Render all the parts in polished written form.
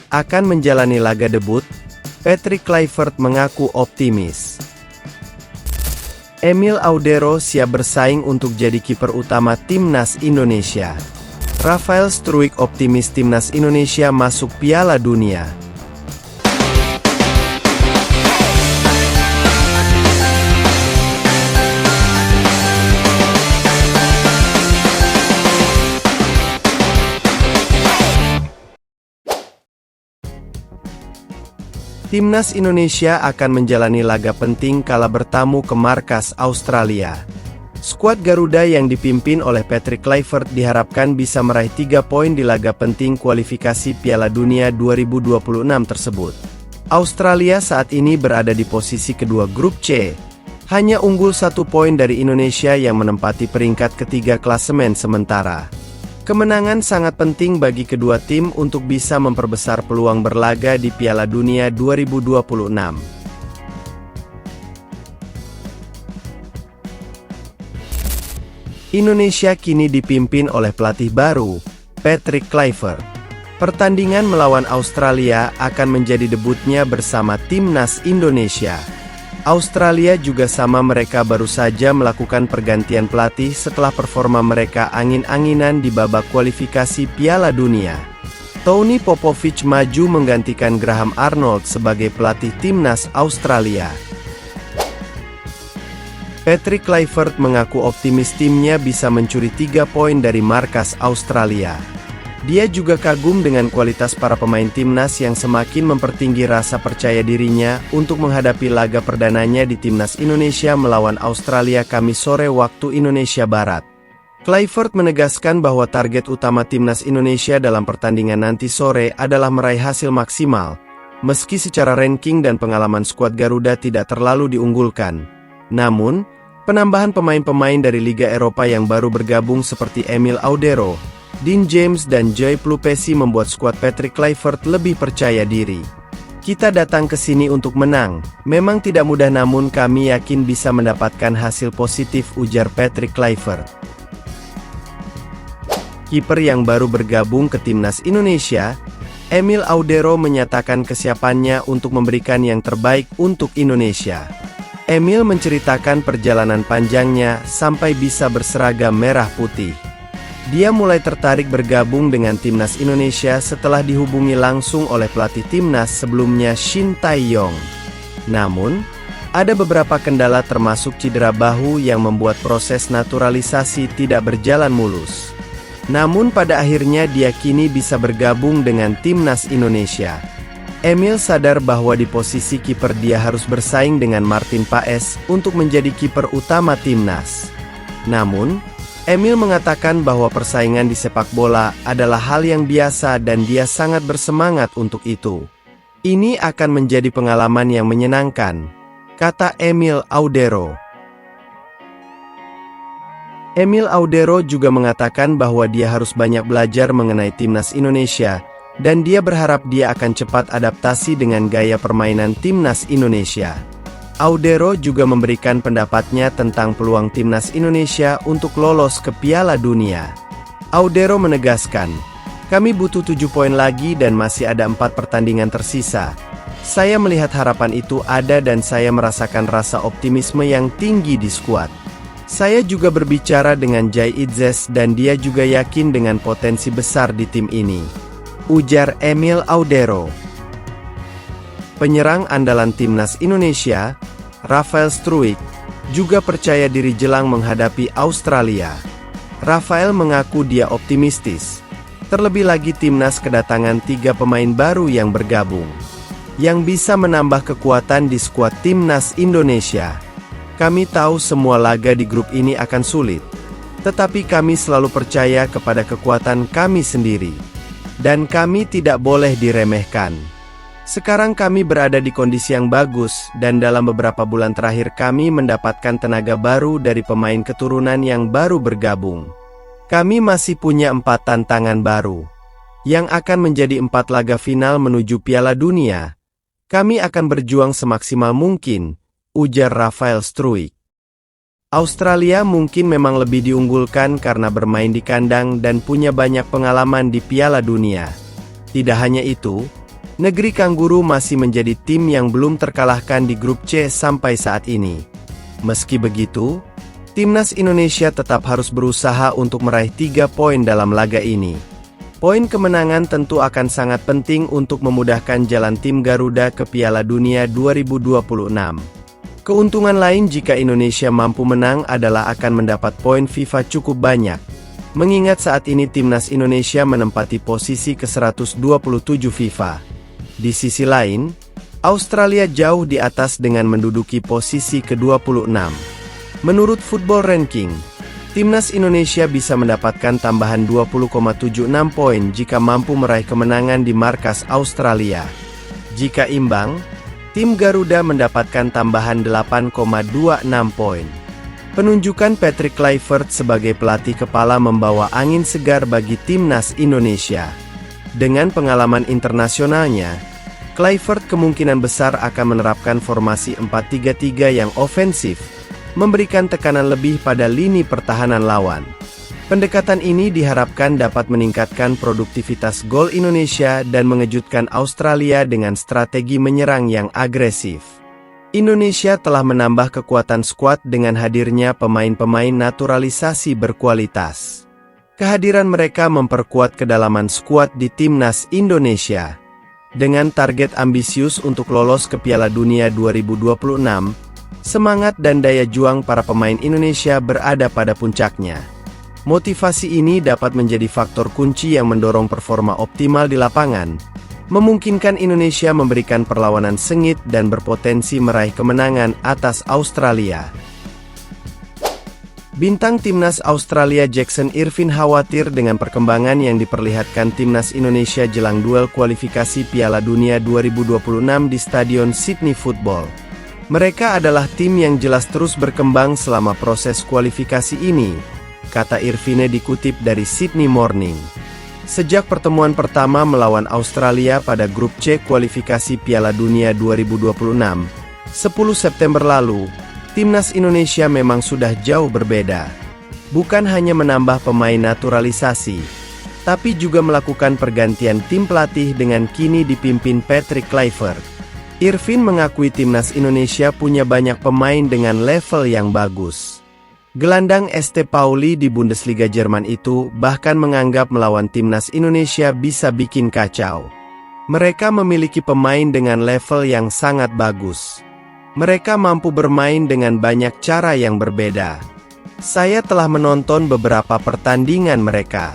akan menjalani laga debut, Patrick Kluivert mengaku optimis. Emil Audero siap bersaing untuk jadi kiper utama timnas Indonesia. Rafael Struijk optimis timnas Indonesia masuk Piala Dunia. Timnas Indonesia akan menjalani laga penting kala bertamu ke markas Australia. Skuad Garuda yang dipimpin oleh Patrick Kluivert diharapkan bisa meraih 3 poin di laga penting kualifikasi Piala Dunia 2026 tersebut. Australia saat ini berada di posisi kedua grup C, hanya unggul 1 poin dari Indonesia yang menempati peringkat ketiga klasemen sementara. Kemenangan sangat penting bagi kedua tim untuk bisa memperbesar peluang berlaga di Piala Dunia 2026. Indonesia kini dipimpin oleh pelatih baru, Patrick Kluivert. Pertandingan melawan Australia akan menjadi debutnya bersama timnas Indonesia. Australia juga sama, mereka baru saja melakukan pergantian pelatih setelah performa mereka angin-anginan di babak kualifikasi Piala Dunia. Tony Popovic maju menggantikan Graham Arnold sebagai pelatih timnas Australia. Patrick Kluivert mengaku optimis timnya bisa mencuri 3 poin dari markas Australia. Dia juga kagum dengan kualitas para pemain timnas yang semakin mempertinggi rasa percaya dirinya untuk menghadapi laga perdananya di timnas Indonesia melawan Australia Kamis sore waktu Indonesia Barat. Kluivert menegaskan bahwa target utama timnas Indonesia dalam pertandingan nanti sore adalah meraih hasil maksimal, meski secara ranking dan pengalaman skuad Garuda tidak terlalu diunggulkan. Namun, penambahan pemain-pemain dari Liga Eropa yang baru bergabung seperti Emil Audero, Dean James dan Joy Plupesi membuat skuad Patrick Kluivert lebih percaya diri. Kita datang ke sini untuk menang, memang tidak mudah namun kami yakin bisa mendapatkan hasil positif, ujar Patrick Kluivert. Kiper yang baru bergabung ke timnas Indonesia, Emil Audero menyatakan kesiapannya untuk memberikan yang terbaik untuk Indonesia. Emil menceritakan perjalanan panjangnya sampai bisa berseragam merah putih. Dia mulai tertarik bergabung dengan timnas Indonesia setelah dihubungi langsung oleh pelatih timnas sebelumnya Shin Tae-yong. Namun, ada beberapa kendala termasuk cedera bahu yang membuat proses naturalisasi tidak berjalan mulus. Namun pada akhirnya dia kini bisa bergabung dengan timnas Indonesia. Emil sadar bahwa di posisi kiper dia harus bersaing dengan Martin Paes untuk menjadi kiper utama timnas. Namun, Emil mengatakan bahwa persaingan di sepak bola adalah hal yang biasa dan dia sangat bersemangat untuk itu. Ini akan menjadi pengalaman yang menyenangkan, kata Emil Audero. Emil Audero juga mengatakan bahwa dia harus banyak belajar mengenai timnas Indonesia, dan dia berharap dia akan cepat adaptasi dengan gaya permainan timnas Indonesia. Audero juga memberikan pendapatnya tentang peluang timnas Indonesia untuk lolos ke Piala Dunia. Audero menegaskan, kami butuh 7 poin lagi dan masih ada 4 pertandingan tersisa. Saya melihat harapan itu ada dan saya merasakan rasa optimisme yang tinggi di skuad. Saya juga berbicara dengan Jai Idzes dan dia juga yakin dengan potensi besar di tim ini, ujar Emil Audero. Penyerang andalan timnas Indonesia, Rafael Struijk, juga percaya diri jelang menghadapi Australia. Rafael mengaku dia optimistis. Terlebih lagi timnas kedatangan 3 pemain baru yang bergabung, yang bisa menambah kekuatan di skuad timnas Indonesia. Kami tahu semua laga di grup ini akan sulit, tetapi kami selalu percaya kepada kekuatan kami sendiri. Dan kami tidak boleh diremehkan. Sekarang kami berada di kondisi yang bagus, dan dalam beberapa bulan terakhir kami mendapatkan tenaga baru dari pemain keturunan yang baru bergabung. Kami masih punya 4 tantangan baru, yang akan menjadi 4 laga final menuju Piala Dunia. Kami akan berjuang semaksimal mungkin, ujar Rafael Struijk. Australia mungkin memang lebih diunggulkan karena bermain di kandang dan punya banyak pengalaman di Piala Dunia. Tidak hanya itu, Negeri Kangguru masih menjadi tim yang belum terkalahkan di grup C sampai saat ini. Meski begitu, timnas Indonesia tetap harus berusaha untuk meraih 3 poin dalam laga ini. Poin kemenangan tentu akan sangat penting untuk memudahkan jalan tim Garuda ke Piala Dunia 2026. Keuntungan lain jika Indonesia mampu menang adalah akan mendapat poin FIFA cukup banyak. Mengingat saat ini timnas Indonesia menempati posisi ke-127 FIFA. Di sisi lain, Australia jauh di atas dengan menduduki posisi ke-26. Menurut Football Ranking, timnas Indonesia bisa mendapatkan tambahan 20,76 poin jika mampu meraih kemenangan di markas Australia. Jika imbang, tim Garuda mendapatkan tambahan 8,26 poin. Penunjukan Patrick Kluivert sebagai pelatih kepala membawa angin segar bagi timnas Indonesia. Dengan pengalaman internasionalnya, Kluivert kemungkinan besar akan menerapkan formasi 4-3-3 yang ofensif, memberikan tekanan lebih pada lini pertahanan lawan. Pendekatan ini diharapkan dapat meningkatkan produktivitas gol Indonesia dan mengejutkan Australia dengan strategi menyerang yang agresif. Indonesia telah menambah kekuatan skuad dengan hadirnya pemain-pemain naturalisasi berkualitas. Kehadiran mereka memperkuat kedalaman skuad di timnas Indonesia. Dengan target ambisius untuk lolos ke Piala Dunia 2026, semangat dan daya juang para pemain Indonesia berada pada puncaknya. Motivasi ini dapat menjadi faktor kunci yang mendorong performa optimal di lapangan, memungkinkan Indonesia memberikan perlawanan sengit dan berpotensi meraih kemenangan atas Australia. Bintang timnas Australia Jackson Irvine khawatir dengan perkembangan yang diperlihatkan timnas Indonesia jelang duel kualifikasi Piala Dunia 2026 di Stadion Sydney Football. Mereka adalah tim yang jelas terus berkembang selama proses kualifikasi ini, kata Irvine dikutip dari Sydney Morning. Sejak pertemuan pertama melawan Australia pada grup C kualifikasi Piala Dunia 2026, 10 September lalu, timnas Indonesia memang sudah jauh berbeda. Bukan hanya menambah pemain naturalisasi, tapi juga melakukan pergantian tim pelatih dengan kini dipimpin Patrick Kluivert. Irvine mengakui timnas Indonesia punya banyak pemain dengan level yang bagus. Gelandang ST Pauli di Bundesliga Jerman itu bahkan menganggap melawan timnas Indonesia bisa bikin kacau. Mereka memiliki pemain dengan level yang sangat bagus. Mereka mampu bermain dengan banyak cara yang berbeda. Saya telah menonton beberapa pertandingan mereka.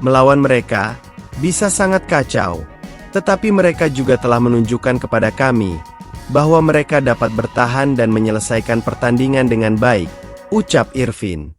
Melawan mereka, bisa sangat kacau. Tetapi mereka juga telah menunjukkan kepada kami, bahwa mereka dapat bertahan dan menyelesaikan pertandingan dengan baik, ucap Irvine.